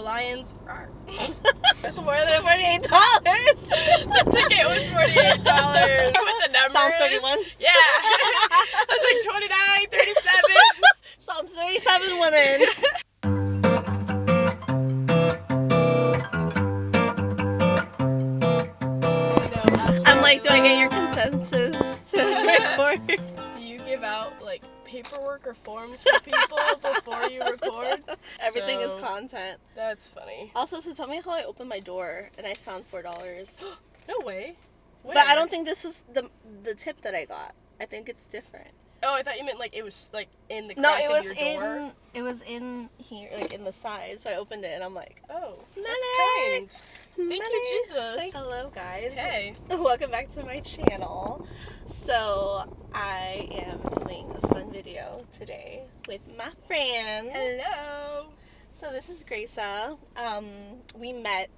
Lions. It's more than $48. The ticket was $48. With the numbers. Psalms 31. Yeah. That's like 29, 37. Psalms 37 women. I'm like, do I get your consensus to record? Do you give out like paperwork or forms for people before you record? Everything is So, content. That's funny. Also, so tell me how I opened my door and I found $4. No way. Where? But I don't think this was the tip that I got. I think it's different. Oh, I thought you meant like it was like in the crack No, it was of your door. it was in here, like in the side. So I opened it and I'm like, Oh, Money. that's kind. Thank Money. you, Jesus. Hello, guys. Hey. Welcome back to my channel. So I am doing a fun video today with my friend. Hello. So this is Greysa. We met.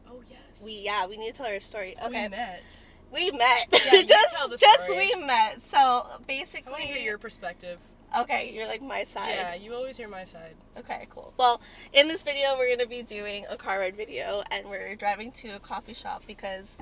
Oh yes. We need to tell her story. Okay. We met. We met. Yeah, you tell the just story. we met. So I want basically, to hear your perspective. okay, you're like my side. Yeah, you always hear my side. Okay, cool. Well, in this video, we're gonna be doing a car ride video, and we're driving to a coffee shop because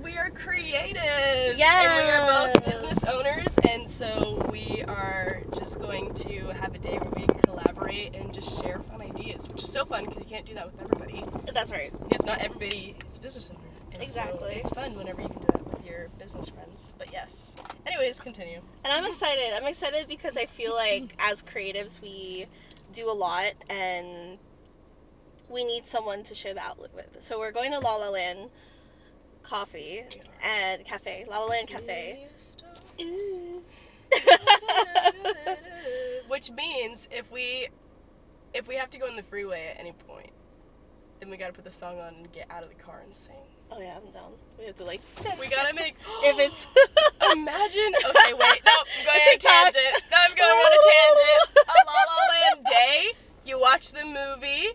We are creative. Yes. And we are both business owners, and so we are just going to have a day where we collaborate and just share fun ideas, which is so fun because you can't do that with everybody. That's right. Because not everybody is a business owner. And Exactly. So it's fun whenever you can do that with your business friends. But yes. Anyways, continue. And I'm excited. I'm excited because I feel like as creatives, we do a lot, and we need someone to share the outlet with. So we're going to La La Land Coffee and Cafe. La La Land Cafe. Ooh. Which means if we have to go in the freeway at any point, then we gotta put the song on and get out of the car and sing. Oh yeah, I'm down. We have to like. We gotta make. If it's. Imagine. Okay, wait. No, I'm going on a TikTok. tangent. No, I'm going on a tangent. A La La Land day. You watch the movie.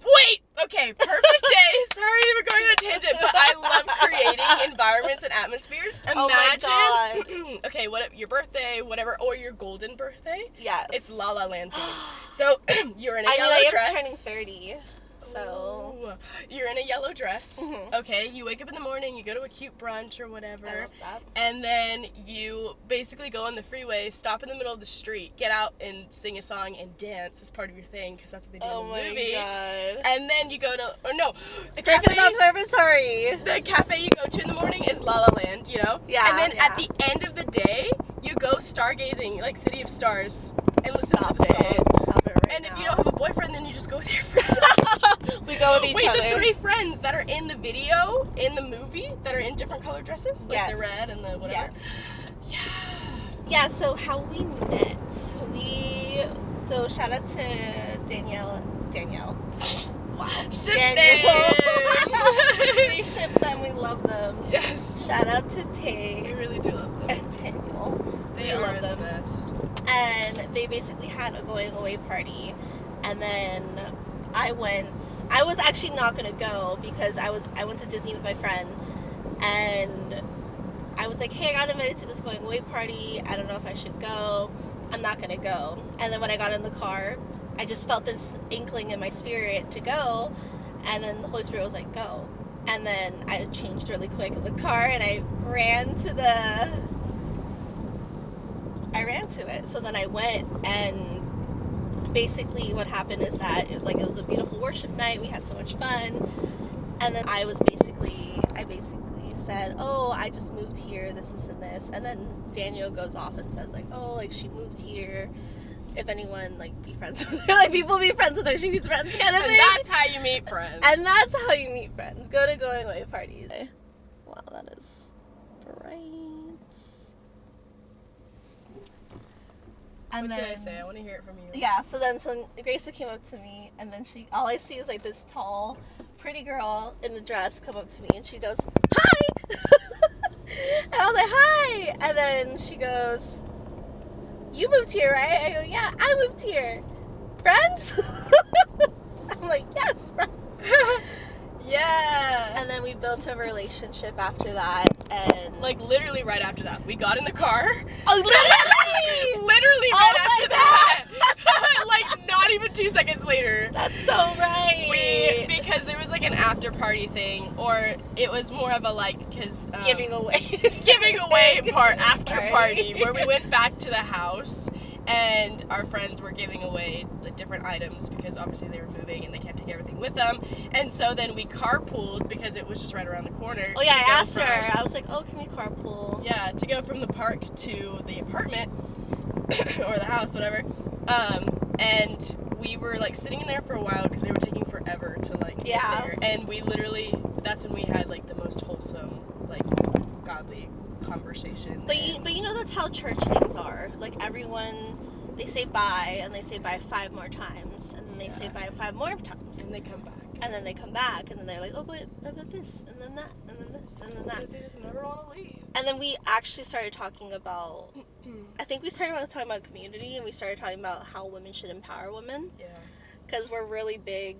Wait. Okay. Perfect day. Sorry, we're going on a tangent, but I love creating environments and atmospheres. Imagine. Oh my God. Okay, what your birthday, whatever, or your golden birthday. Yes. It's La La Land themed. So you're in a I yellow mean, I dress. am turning 30. So. Ooh. You're in a yellow dress. Mhm. Okay, you wake up in the morning, you go to a cute brunch or whatever. I love that. And then you basically go on the freeway, stop in the middle of the street, get out and sing a song and dance as part of your thing, because that's what they do Oh in the my movie. God. And then you go to, or no, the Griffin cafe, Observatory. the cafe you go to in the morning is La La Land, you know? Yeah, And then yeah. at the end of the day, you go stargazing, like City of Stars, and listen Stop to the song. it. Stop it right And if now. you don't have a boyfriend, then you just go with your friends. We go with each Wait, other. the three friends that are in the video, in the movie, that are in different colored dresses? Like Yes. the red and the whatever? Yes. Yeah, so how we met. So shout out to Danielle. Wow. Ship Daniel. them! We ship them, we love them. Yes. Shout out to We Tay really do love them. and Daniel. They we are love the them. best. And they basically had a going away party, and then I was actually not gonna go because I went to Disney with my friend, and I was like, hey, I got invited to this going away party, I don't know if I should go, I'm not gonna go. And then when I got in the car, I just felt this inkling in my spirit to go, and then the Holy Spirit was like, go. And then I changed really quick in the car, and I ran to it. So then I went, and basically what happened is that it was a beautiful worship night. We had so much fun. And then I basically said, oh, I just moved here, this and this. And then Daniel goes off and says like, oh, like she moved here. If anyone be friends with her, people be friends with her, she meets friends kind of And thing. that's how you meet friends. And that's how you meet friends. Go to going away parties. Wow, that is bright. And what then, can I say? I want to hear it from you. yeah, so Greysa came up to me, and then all I see is this tall, pretty girl in the dress come up to me, and she goes, hi! And I was like, hi! And then she goes, you moved here, right? I go, yeah, I moved here. Friends? I'm like, yes, friends. Yeah. And then we built a relationship after that, and literally right after that, we got in the car. oh, literally, Literally Oh right my after that. Not Not even 2 seconds later. That's so right. Because there was like an after party thing, or it was more of a like, because Giving away after party where we went back to the house and our friends were giving away the different items because obviously they were moving and they can't take everything with them, and so then we carpooled because it was just right around the corner. Oh yeah, I asked her. I was like, oh, can we carpool? Yeah, to go from the park to the apartment or the house, whatever. And we were like sitting in there for a while because they were taking forever to like get there, and we literally, that's when we had like the most wholesome, like godly conversation. But you know that's how church things are. Like everyone, they say bye and they say bye 5 more times, and then they say bye 5 more times, and they come back. And then they come back, and then they're like, oh, but about this, and then that, and then this, and then that. Because they just never want to leave. And then we actually started talking about, I think we started talking about community, and we started talking about how women should empower women. Yeah. Because we're really big,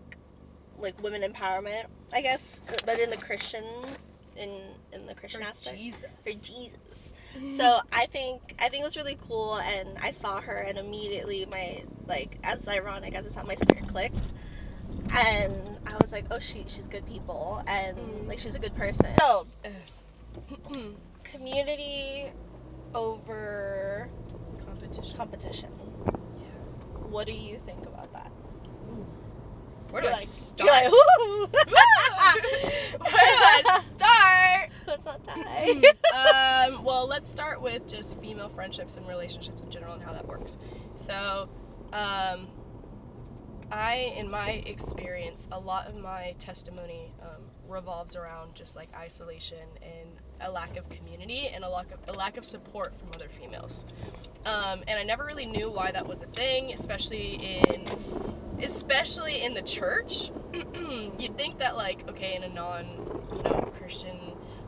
like, women empowerment, I guess, but in the Christian, in the Christian aspect. For Jesus. So I think it was really cool, and I saw her, and immediately as ironic as it sounds, my spirit clicked. And I was like, oh, she's good people, and like she's a good person. So, community over competition. Yeah. What do you think about that? Where do I start? You're like, woo! Where do I start? Let's not die. Well, let's start with just female friendships and relationships in general and how that works. So, in my experience, a lot of my testimony revolves around just like isolation and a lack of community and a lack of support from other females. And I never really knew why that was a thing, especially in the church. You'd think that like, okay, in a non-Christian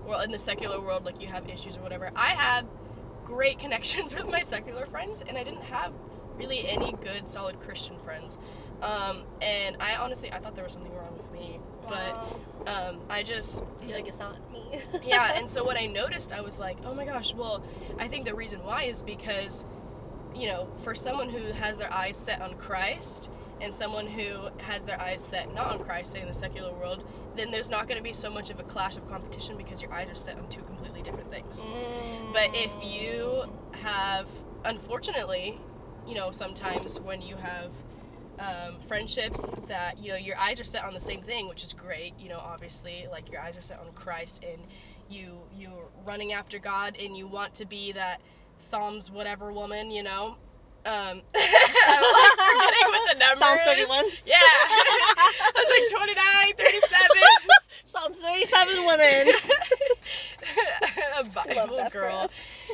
world, in the secular world, like you have issues or whatever. I had great connections with my secular friends, and I didn't have really any good, solid Christian friends. And I thought there was something wrong with me, but I just feel like it's not me. Yeah, and so what I noticed, I was like, oh my gosh, well, I think the reason why is because, for someone who has their eyes set on Christ and someone who has their eyes set not on Christ, say in the secular world, then there's not going to be so much of a clash of competition because your eyes are set on 2 completely different things. But if you have, unfortunately, sometimes when you have friendships that, your eyes are set on the same thing, which is great, obviously, like your eyes are set on Christ and you're running after God and you want to be that Psalms whatever woman, I'm like forgetting what the number Psalms is. 31? Yeah. It's like 29, 37. Psalms 37 women. A Bible Love that girl. For us.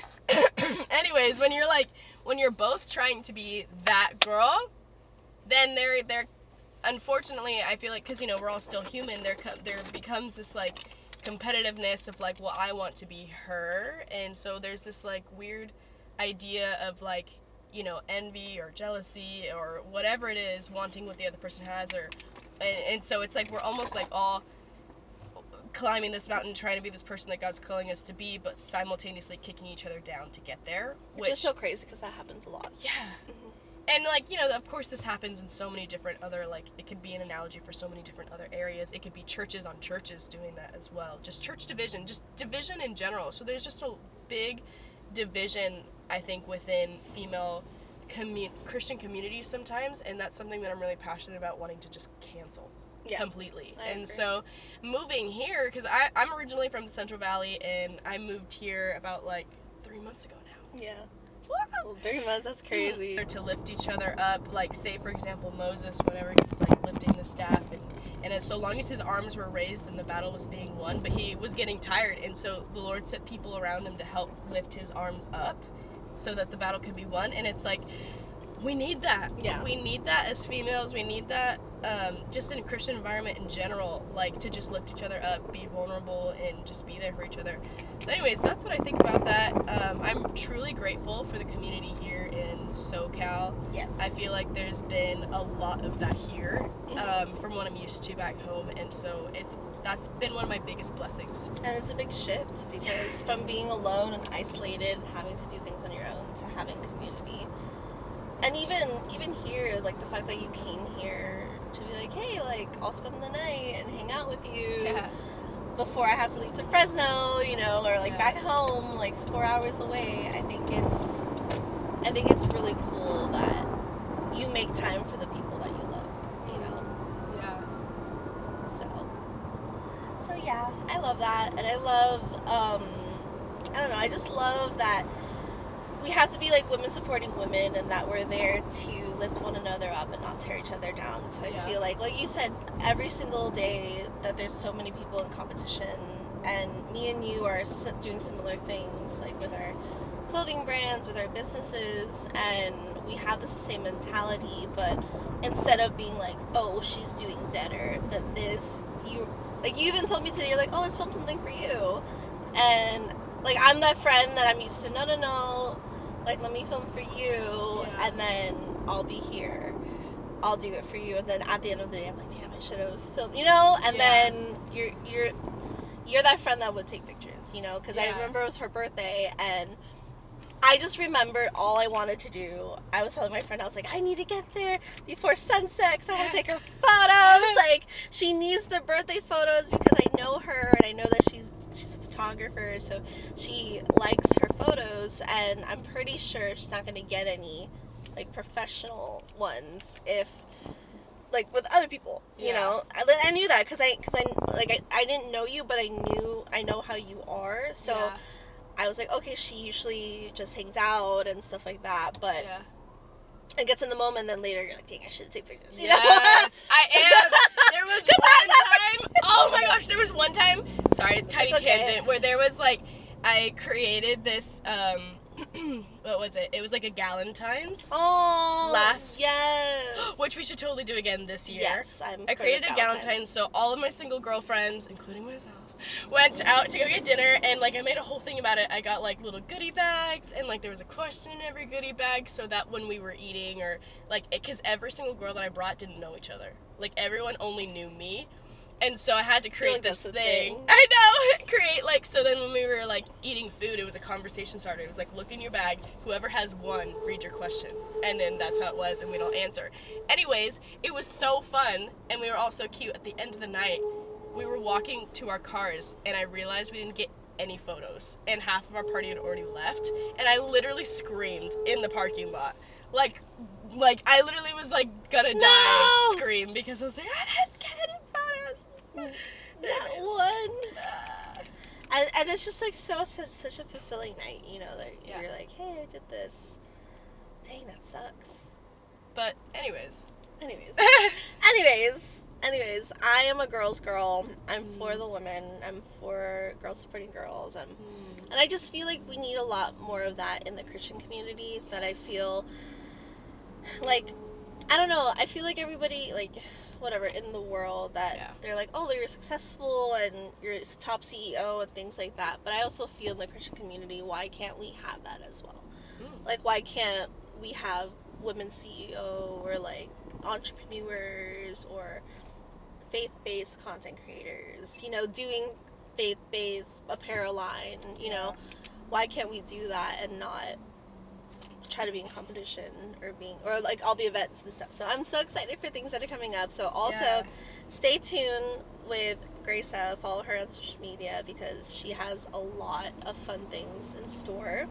Anyways, when you're both trying to be that girl, then there unfortunately, I feel like, because we're all still human, there becomes this like competitiveness of like, well, I want to be her, and so there's this like weird idea of like, envy or jealousy or whatever it is, wanting what the other person has, and so it's like we're almost like all climbing this mountain trying to be this person that God's calling us to be, but simultaneously kicking each other down to get there, which is so crazy because that happens a lot. Yeah. And, like, of course this happens in so many different other, like, it could be an analogy for so many different other areas. It could be churches on churches doing that as well. Just church division, just division in general. So there's just a big division, I think, within female Christian communities sometimes, and that's something that I'm really passionate about wanting to just cancel completely. I agree. So moving here, because I'm originally from the Central Valley, and I moved here about, like, 3 months ago now. Yeah. Well, 3 months, that's crazy. To lift each other up, like, say, for example, Moses, whenever he's, like, lifting the staff, and as so long as his arms were raised, then the battle was being won, but he was getting tired, and so the Lord set people around him to help lift his arms up so that the battle could be won, and it's like, we need that. Yeah. We need that as females. We need that just in a Christian environment in general, like to just lift each other up, be vulnerable, and just be there for each other. So anyways, that's what I think about that. I'm truly grateful for the community here in SoCal. Yes. I feel like there's been a lot of that here from what I'm used to back home, and so that's been one of my biggest blessings. And it's a big shift because from being alone and isolated, having to do things on your own, to having community. And even here, like the fact that you came here to be like, hey, like I'll spend the night and hang out with you. Yeah. Before I have to leave to Fresno, you know, or like back home, like 4 hours away. I think it's really cool that you make time for the people that you love, you know. Yeah. So yeah, I love that, and I love I don't know, I just love that we have to be like women supporting women, and that we're there to lift one another up and not tear each other down. So I feel like you said, every single day that there's so many people in competition, and me and you are doing similar things, like with our clothing brands, with our businesses, and we have the same mentality, but instead of being like, oh, she's doing better than this, you even told me today, you're like, oh, let's film something for you. And like, I'm that friend that I'm used to, no, like, let me film for you, and then I'll be here. I'll do it for you. And then at the end of the day, I'm like, damn, I should have filmed, you know? And then you're that friend that would take pictures, you know? Because I remember it was her birthday, and I just remembered all I wanted to do. I was telling my friend, I was like, I need to get there before sunset because I want to take her photos. Like, she needs the birthday photos because I know her, and I know that she's a photographer, so she likes her photos, and I'm pretty sure she's not going to get any like professional ones if like with other people, you know. I knew that because I didn't know you, but I know how you are, so I was like, okay, she usually just hangs out and stuff like that, but it gets in the moment, and then later you're like, dang, I should take pictures. You know? Yes, I am. There was one time, oh my gosh, there was one time, sorry, tiny tangent, where there was like, I created this, what was it? It was like a Galentine's. Oh, yes. Which Which we should totally do again this year. Yes, I created a Galentine's, so all of my single girlfriends, including myself, went out to go get dinner, and like I made a whole thing about it. I got like little goodie bags, and like there was a question in every goodie bag, so that when we were eating, or like, because every single girl that I brought didn't know each other. Like, everyone only knew me. And so I had to create this thing. I know! Create, like, so then when we were, like, eating food, it was a conversation starter. It was like, look in your bag. Whoever has one, read your question. And then that's how it was, and we don't answer. Anyways, it was so fun, and we were all so cute. At the end of the night, we were walking to our cars, and I realized we didn't get any photos. And half of our party had already left. And I literally screamed in the parking lot. Like I literally was, like, gonna die scream, because I was like, I didn't get any photos. Not one. And it's just like such a fulfilling night, you know, that you're like, hey, I did this. Dang, that sucks. But anyways, I am a girl's girl. I'm for the women. I'm for girls supporting girls. And I just feel like we need a lot more of that in the Christian community. That I feel like, I don't know, I feel like everybody, like, whatever, in the world, that they're like, oh, you're successful and you're a top CEO and things like that. But I also feel in the Christian community, why can't we have that as well? Like, why can't we have women CEO, or like entrepreneurs, or faith-based content creators, you know, doing faith-based apparel line, you know? Why can't we do that and not try to be in competition, or like all the events and stuff? So I'm so excited for things that are coming up. So also stay tuned with Greysa. Follow her on social media, because she has a lot of fun things in store.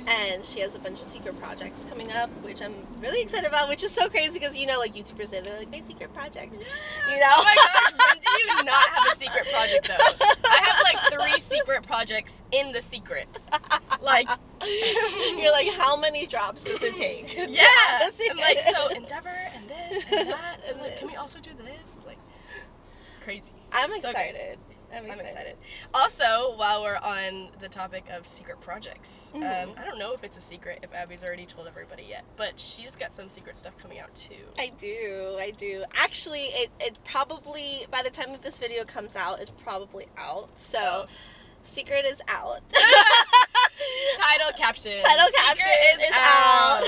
And she has a bunch of secret projects coming up, which I'm really excited about, which is so crazy because, you know, like YouTubers say, they're like, my secret project, you know? Oh my gosh, when do you not have a secret project, though? I have like 3 secret projects in the secret. Like, you're like, how many drops does it take? I'm like, so Endeavor and this and that, so like, can we also do this? Like, crazy. I'm so excited. Good. I'm excited. Also, while we're on the topic of secret projects, I don't know if it's a secret, if Abby's already told everybody yet, but she's got some secret stuff coming out too. I do. Actually, it probably, by the time that this video comes out, it's probably out. So, secret is out. Title caption. Secret is out.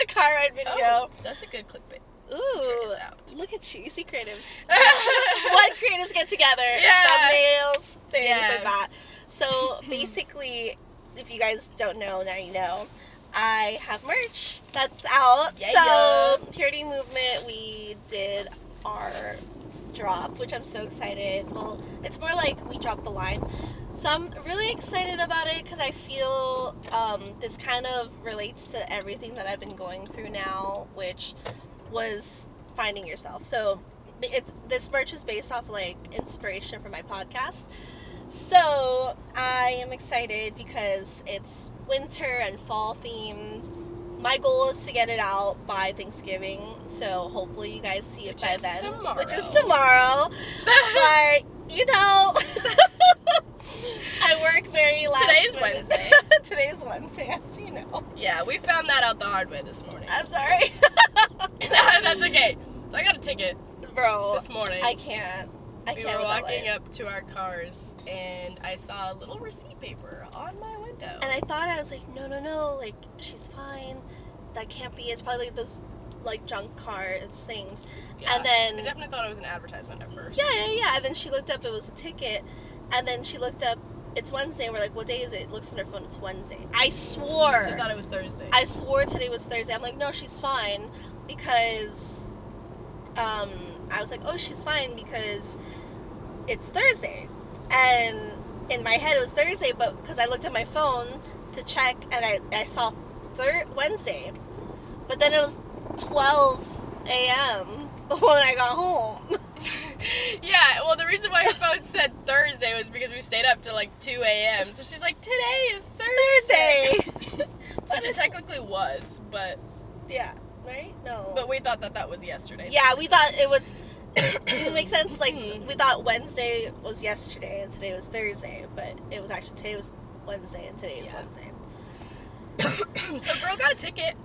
Car ride video. Oh, that's a good clickbait. Ooh, look at you creatives. What creatives get together? Thumbnails, things like that. So basically, if you guys don't know, now you know. I have merch that's out. Yeah, So, Purity Movement, we did our drop, which I'm so excited. Well, it's more like we dropped the line. So I'm really excited about it because I feel this kind of relates to everything that I've been going through now, which was finding yourself. So this merch is based off like inspiration from my podcast. So I am excited because it's winter and fall themed. My goal is to get it out by Thanksgiving, so hopefully you guys see it by then. Which is tomorrow. But, you know, I work very last Today's minute. Wednesday. Today's Wednesday, as you know. Yeah, we found that out the hard way this morning. I'm sorry. That's okay. So I got a ticket Bro, this morning. I can't. We were walking up to our cars, and I saw a little receipt paper on my window. And I thought, I was like, no, like, she's fine. That can't be. It's probably like those, like, junk cars things. Yeah, and then I definitely thought it was an advertisement at first. Yeah. And then she looked up, it was a ticket. And then she looked up, it's Wednesday. And we're like, what day is it? Looks on her phone, it's Wednesday. I swore. She thought it was Thursday. I swore today was Thursday. I'm like, no, she's fine. Because, I was like, oh, she's fine because it's Thursday. And in my head it was Thursday, but because I looked at my phone to check and I saw Wednesday. But then it was 12 a.m. when I got home. Yeah, well, the reason why her phone said Thursday was because we stayed up till like 2 a.m. So she's like, today is Thursday. Which it technically was, but... Yeah, right? No. But we thought that was yesterday. Yeah, we thought it was... It makes sense, like, we thought Wednesday was yesterday and today was Thursday, but it was actually, today was Wednesday and today is Wednesday. So girl got a ticket,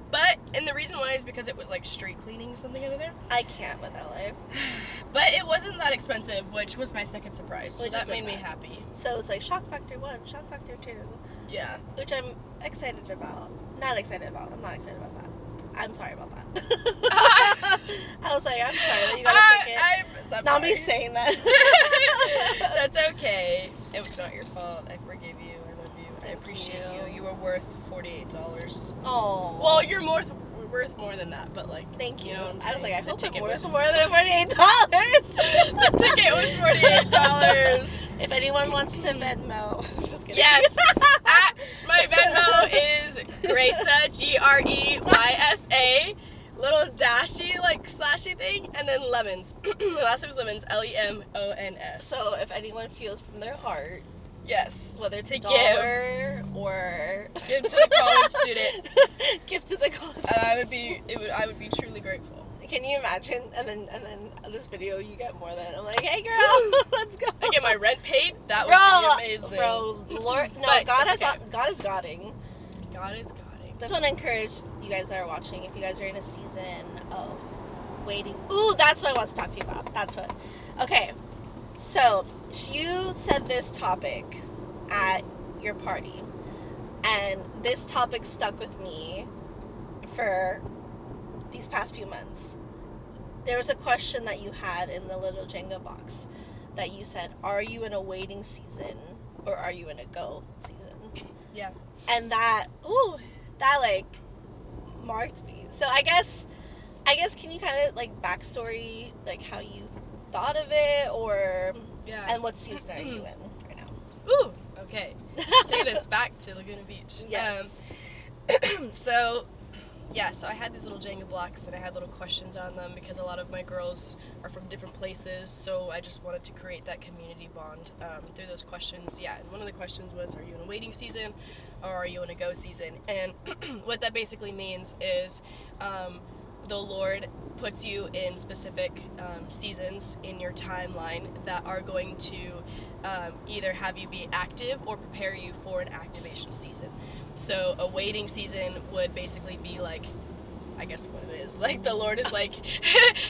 and the reason why is because it was like street cleaning something under there. I can't with LA. But it wasn't that expensive, which was my second surprise, so that made me happy. So it's like Shock Factor 1, Shock Factor 2. Yeah. Which I'm excited about. Not excited about. I'm not excited about that. I'm sorry about that. I was like, I'm sorry that you got a ticket. I'm not sorry. me saying that. That's okay. It was not your fault. I forgive you. I love you. I appreciate you. You were worth $48. Oh. Well, you're worth more than that, but like, thank you. You know what I'm I was like, I saying? hope The I'm ticket worth was more than $48. The ticket was $48. If anyone wants to Venmo, just kidding. Yes. My Venmo is Greysa, Greysa, little dashy, like slashy thing, and then lemons. The last name is lemons, Lemons. So if anyone feels from their heart, yes, whether it's to a dollar or give to the college student, give to the college. I would be truly grateful. Can you imagine? And then this video you get more than I'm like, hey girl, let's go. I get my rent paid. That would be amazing. Bro, Lord, no, But God it's is okay. God is godding. God is godding. I just want to encourage you guys that are watching, if you guys are in a season of waiting. Ooh, that's what I want to talk to you about. That's what. Okay, so you said this topic at your party, and this topic stuck with me for these past few months. There was a question that you had in the little Jenga box that you said, are you in a waiting season or are you in a go season? Yeah. And that like marked me. So I guess can you kind of like backstory like how you thought of it, or and what season are you in right now? Ooh, okay. Taking us back to Laguna Beach. Yes. So I had these little Jenga blocks and I had little questions on them because a lot of my girls are from different places, so I just wanted to create that community bond through those questions. Yeah, and one of the questions was, are you in a waiting season or are you in a go season? And what that basically means is the Lord puts you in specific seasons in your timeline that are going to either have you be active or prepare you for an activation season. So a waiting season would basically be like, I guess what it is, like the Lord is like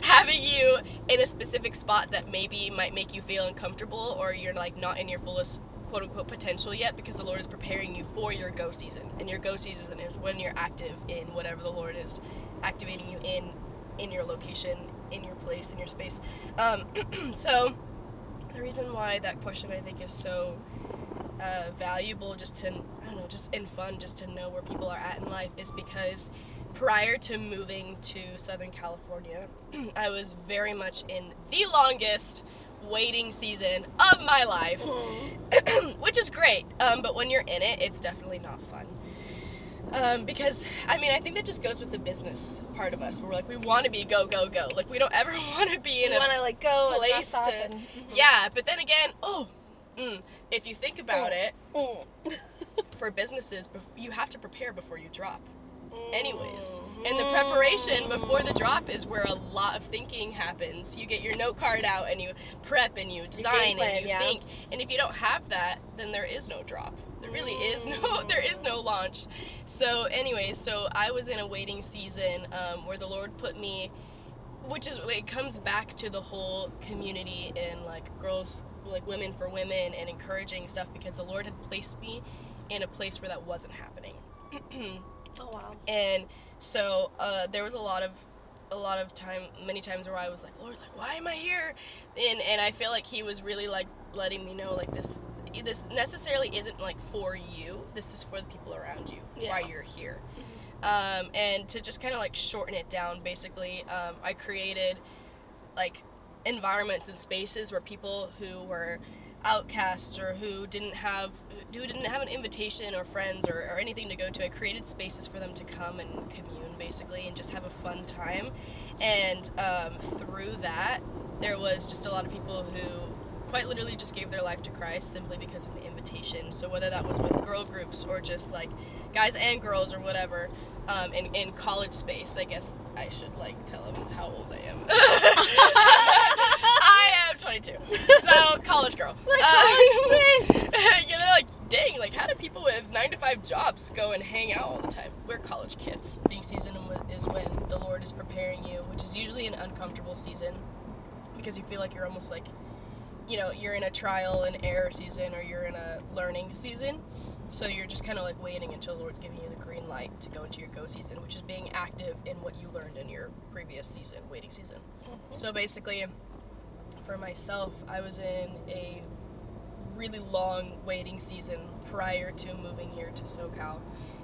having you in a specific spot that maybe might make you feel uncomfortable, or you're like not in your fullest quote unquote potential yet, because the Lord is preparing you for your go season. And your go season is when you're active in whatever the Lord is activating you in your location, in your place, in your space. So the reason why that question I think is so valuable just to, I don't know, just in fun, just to know where people are at in life is because prior to moving to Southern California, I was very much in the longest waiting season of my life, which is great, but when you're in it, it's definitely not fun. Because, I mean, I think that just goes with the business part of us, where we're like, we want to be go, go, go. Like, we don't ever want to be in a want to like go place and to, yeah, but then again, if you think about it, for businesses, you have to prepare before you drop. Anyways, and the preparation before the drop is where a lot of thinking happens. You get your note card out and you prep and you design and you think, and if you don't have that, then there is no drop. There really is no launch. So anyways, so I was in a waiting season where the Lord put me, which is, it comes back to the whole community and like girls, like women for women and encouraging stuff, because the Lord had placed me in a place where that wasn't happening. Oh wow. And so there was a lot of time, many times where I was like, Lord, like, why am I here? And I feel like he was really like letting me know, like, this necessarily isn't like for you. This is for the people around you. Why you're here. And to just kind of like shorten it down, basically, I created like environments and spaces where people who were outcasts or who didn't have an invitation or friends or anything to go to, I created spaces for them to come and commune, basically, and just have a fun time. And through that, there was just a lot of people who quite literally just gave their life to Christ simply because of the invitation. So whether that was with girl groups or just like guys and girls or whatever, in college space, I guess I should like tell them how old I am. I am 22, so college girl. Like college space. Yeah, they're like, dang, like how do people with 9-to-5 jobs go and hang out all the time? We're college kids. Waiting season is when the Lord is preparing you, which is usually an uncomfortable season because you feel like you're almost like, you know, you're in a trial and error season or you're in a learning season. So you're just kind of like waiting until the Lord's giving you the green light to go into your go season, which is being active in what you learned in your previous season, waiting season. So basically, for myself, I was in a really long waiting season prior to moving here to SoCal.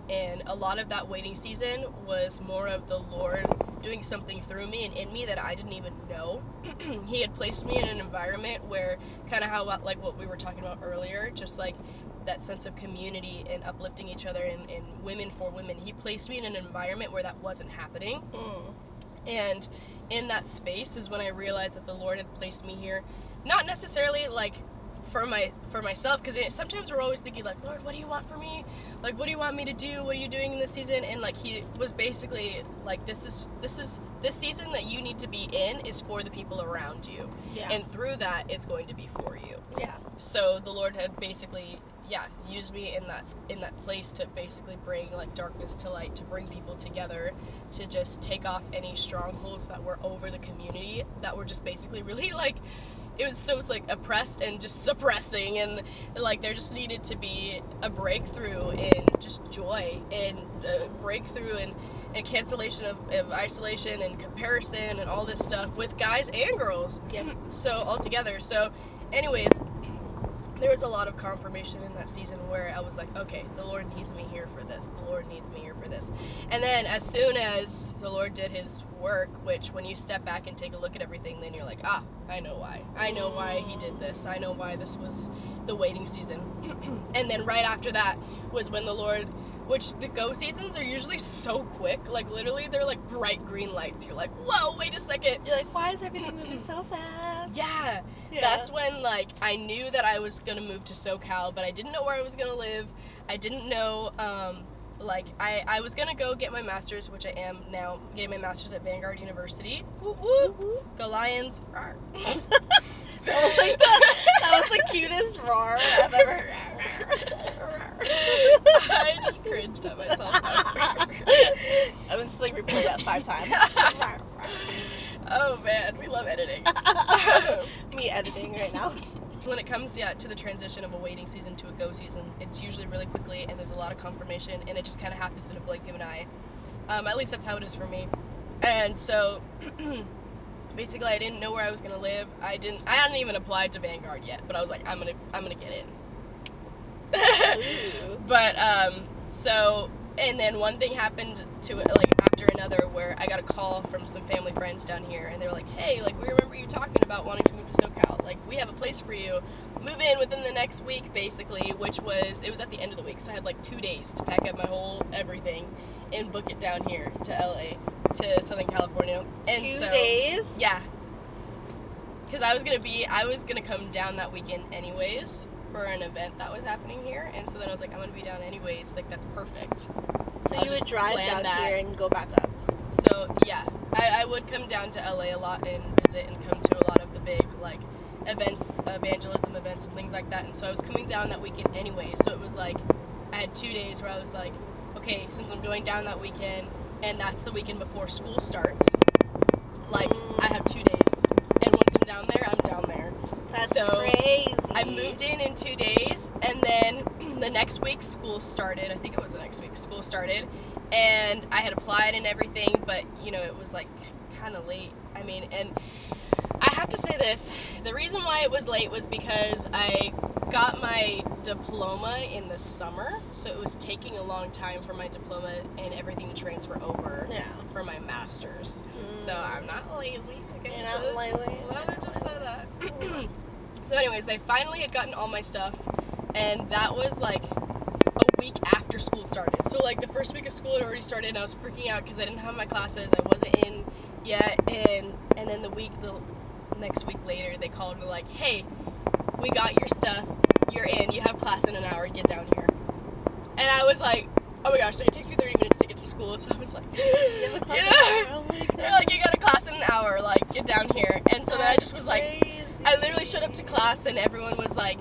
And a lot of that waiting season was more of the Lord doing something through me and in me that I didn't even know. He had placed me in an environment where, kind of how, like what we were talking about earlier, just like that sense of community and uplifting each other and women for women. He placed me in an environment where that wasn't happening. And in that space is when I realized that the Lord had placed me here, not necessarily like for myself, because sometimes we're always thinking like, Lord, what do you want for me? Like, what do you want me to do? What are you doing in this season? And like, he was basically like, this season that you need to be in is for the people around you. And through that, it's going to be for you. So the Lord had basically used me in that place to basically bring like darkness to light, to bring people together, to just take off any strongholds that were over the community that were just basically really like, it was so like oppressed and just suppressing, and like there just needed to be a breakthrough in just joy and a breakthrough and cancellation of isolation and comparison and all this stuff with guys and girls. So all together. So anyways, there was a lot of confirmation in that season where I was like, okay, the Lord needs me here for this. The Lord needs me here for this. And then as soon as the Lord did his work, which when you step back and take a look at everything, then you're like, I know why. I know why he did this. I know why this was the waiting season. And then right after that was when the Lord, which the go seasons are usually so quick. Like literally they're like bright green lights. You're like, whoa, wait a second. You're like, why is everything moving so fast? Yeah. That's when like I knew that I was gonna move to SoCal, but I didn't know where I was gonna live. I didn't know, like I was gonna go get my master's, which I am now getting my master's at Vanguard University. Woo woo. Go Lions. That was the cutest roar I've ever heard. I just cringed at myself. I would just like repeat that 5 times. Oh man, we love editing. Me editing right now. When it comes to the transition of a waiting season to a go season, it's usually really quickly and there's a lot of confirmation and it just kind of happens in a blink of an eye. At least that's how it is for me. And so basically I didn't know where I was gonna live. I hadn't even applied to Vanguard yet, but I was like, I'm gonna get in. Ooh. But, so, and then one thing happened to it, like, after another, where I got a call from some family friends down here, and they were like, hey, like, we remember you talking about wanting to move to SoCal. Like, we have a place for you. Move in within the next week, basically, it was at the end of the week, so I had, like, 2 days to pack up my whole everything and book it down here to LA, to Southern California. And 2 days? Yeah. Because I was gonna come down that weekend anyways for an event that was happening here, and so then I was like, I'm gonna be down anyways, like, that's perfect. So I'll you would just drive plan down here and go back up? So, yeah, I would come down to LA a lot and visit and come to a lot of the big, like, events, evangelism events and things like that, and so I was coming down that weekend anyway, so it was like, I had 2 days where I was like, okay, since I'm going down that weekend, and that's the weekend before school starts, like, I have 2 days, and once I'm down there, I'm down there. That's so crazy. I moved in 2 days, and then the next week school started. I think it was the next week school started, and I had applied and everything, but, you know, it was, like, kind of late. I mean, and I have to say this, the reason why it was late was because I got my diploma in the summer, so it was taking a long time for my diploma and everything to transfer over for my master's. So I'm not lazy. Okay? You're not lazy. Let me just say that. So anyways, they finally had gotten all my stuff, and that was like a week after school started. So like the first week of school had already started, and I was freaking out because I didn't have my classes. I wasn't in yet, and then the next week later, they called me like, hey, we got your stuff, you're in, you have class in an hour, get down here. And I was like, oh my gosh, like, it takes me 30 minutes to get to school, so I was like, you have a class in an hour? Oh my God. They're like, you got a class in an hour, like, get down here. And so then I just was like, crazy. I literally showed up to class, and everyone was like,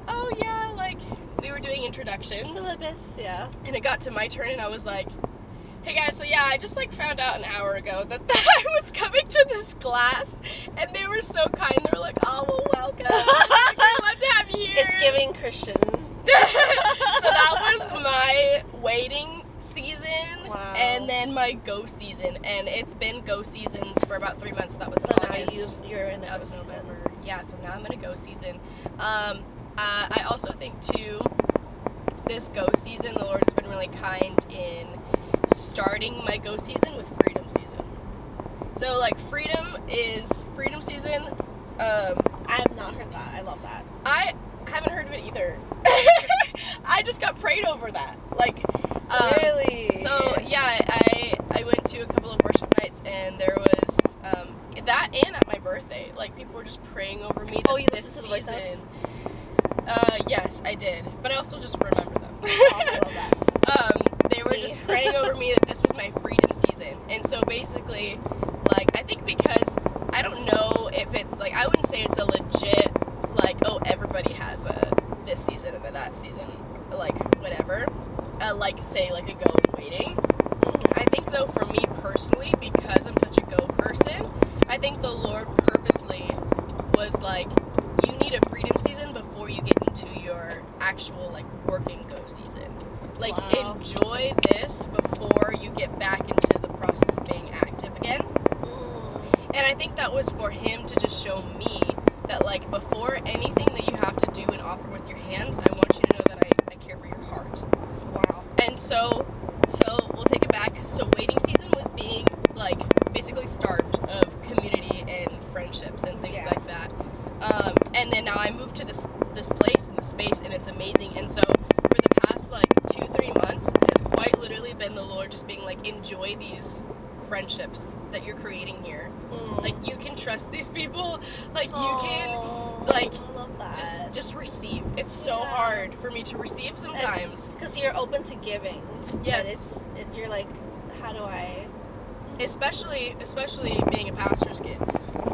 oh yeah, like, we were doing introductions. Syllabus, yeah. And it got to my turn, and I was like, hey guys, so yeah, I just like found out an hour ago that I was coming to this class, and they were so kind. They were like, oh, well, welcome. I'd love to have you here. It's giving Christian. So that was my waiting season, wow. and then my go season, and it's been go season for about 3 months. That was so August. now you're in Now go it's season. November. Yeah, so now I'm in a go season. I also think too, this go season, the Lord has been really kind in starting my go season with freedom season. So like freedom season. I have not heard that. I love that. I haven't heard of it either. I just got prayed over that. Like, really? So yeah, I went to a couple of worship nights, and there was that, and at my birthday, like people were just praying over me. Oh, you this listened to the voice season. notes? Yes, I did, but I also just remember them. Oh, I love that. They were just praying over me that this was my freedom season, and so basically, like, I think because I don't know if it's like, I wouldn't say it's a legit like, oh, everybody has a this season and then that season, like whatever, like say like a go and waiting. I think though for me personally, because I'm such a go person, I think the Lord purposely was like, you need a freedom season before you get into your actual like working go season. Like, wow. Enjoy this before you get back into the process of being active again. And I think that was for him to just show me that, like, before anything that you have to do and offer with your hands, I want you to know that I care for your heart. Wow. And so we'll take it back. So waiting season was being, like, basically starved of community and friendships and things like that. And then now I moved to this place and this space, and it's amazing. And so for the past, like, 2-3 months has quite literally been the Lord just being like, enjoy these friendships that you're creating here. Like, you can trust these people. Like, you can, like, I love that. just receive. It's so hard for me to receive sometimes. Because you're open to giving. Yes. You're like, how do I? Especially being a pastor's kid.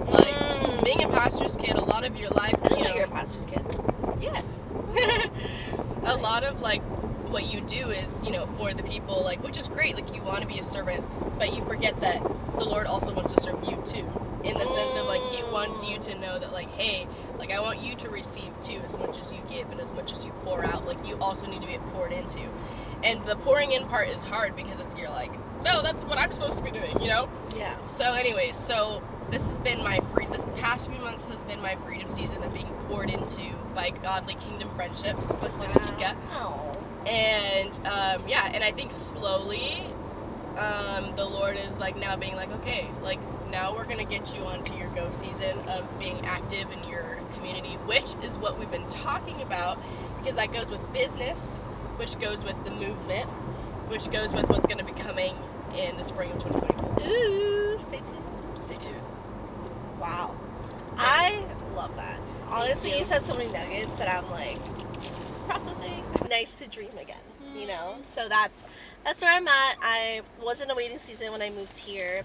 Like, being a pastor's kid, a lot of your life, I didn't know you're a pastor's kid. Yeah. A lot of, like, what you do is, you know, for the people, like, which is great, like, you want to be a servant, but you forget that the Lord also wants to serve you too, in the sense of, like, he wants you to know that, like, hey, like, I want you to receive too, as much as you give and as much as you pour out. Like, you also need to be poured into. And the pouring in part is hard because you're like, no, that's what I'm supposed to be doing, you know? Yeah. So anyways, so this has been this past few months has been my freedom season of being poured into by godly kingdom friendships like this chica. Wow. And and I think slowly the Lord is like now being like, okay, like now we're gonna get you onto your go season of being active in your community, which is what we've been talking about, because that goes with business, which goes with the movement, which goes with what's gonna be coming in the spring of 2024. Ooh, stay tuned. Stay tuned. Wow. I love that. Honestly, you said so many nuggets that I'm like processing. Nice to dream again, you know? So that's where I'm at. I was in a waiting season when I moved here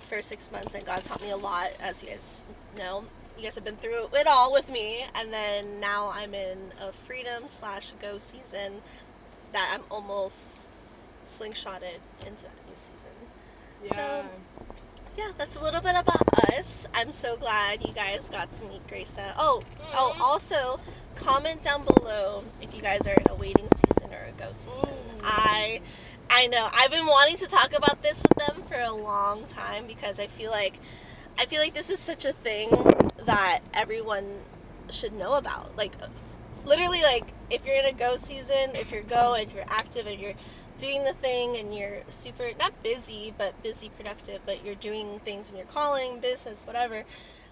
for 6 months, and God taught me a lot, as you guys know. You guys have been through it all with me, and then now I'm in a freedom/go season that I'm almost slingshotted into that new season. Yeah. So yeah, that's a little bit about us. I'm so glad you guys got to meet Greysa. Oh, also, comment down below if you guys are in a waiting season or a go season. I know. I've been wanting to talk about this with them for a long time because I feel like this is such a thing that everyone should know about. Like, literally, like, if you're in a go season, if you're go and you're active and you're doing the thing and you're super, not busy, but busy productive, but you're doing things in your calling, business, whatever,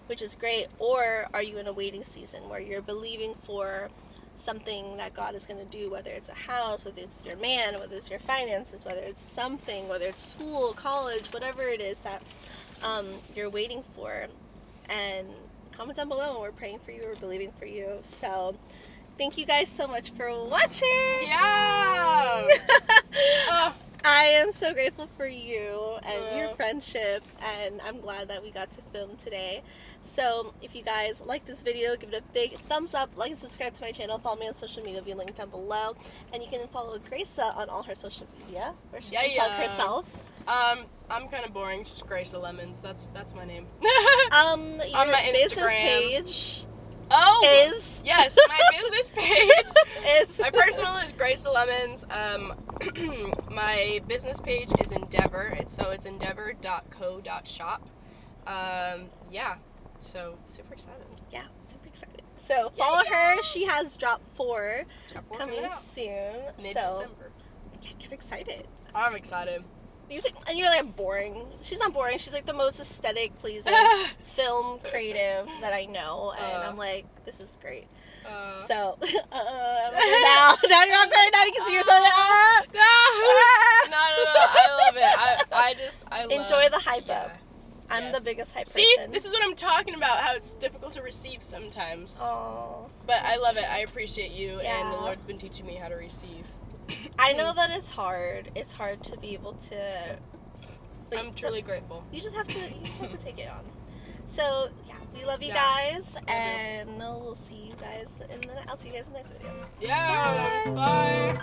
which is great. Or are you in a waiting season where you're believing for something that God is going to do, whether it's a house, whether it's your man, whether it's your finances, whether it's something, whether it's school, college, whatever it is that you're waiting for. And comment down below, and we're praying for you, we're believing for you. So thank you guys so much for watching. Yeah. I am so grateful for you and your friendship, and I'm glad that we got to film today. So if you guys like this video, give it a big thumbs up, like and subscribe to my channel, follow me on social media, it'll be linked down below, and you can follow Greysa on all her social media, where she can plug herself. I'm kind of boring, just Greysa Lemons, that's my name. Your on my business Instagram page is yes, my business page is my personal is Greysa Lemons. My business page is Endeavor. It's endeavor.co.shop. So super excited. Yeah, super excited. So follow her. She has drop 4 coming soon. Mid-December. Yeah, get excited. I'm excited. And you're like boring. She's not boring. She's like the most aesthetic, pleasing film creative that I know, and I'm like, this is great. So now you're not great. Now you can see yourself. No, I love it. I love Enjoy the hype up. I'm the biggest hype person. See, this is what I'm talking about. How it's difficult to receive sometimes. Oh, but I love it. I appreciate you, and the Lord's been teaching me how to receive. I know that it's hard. It's hard to be able to. Like, I'm truly grateful. You just have to take it on. So yeah, we love you guys, and we'll see you guys I'll see you guys in the next video. Yeah. Bye.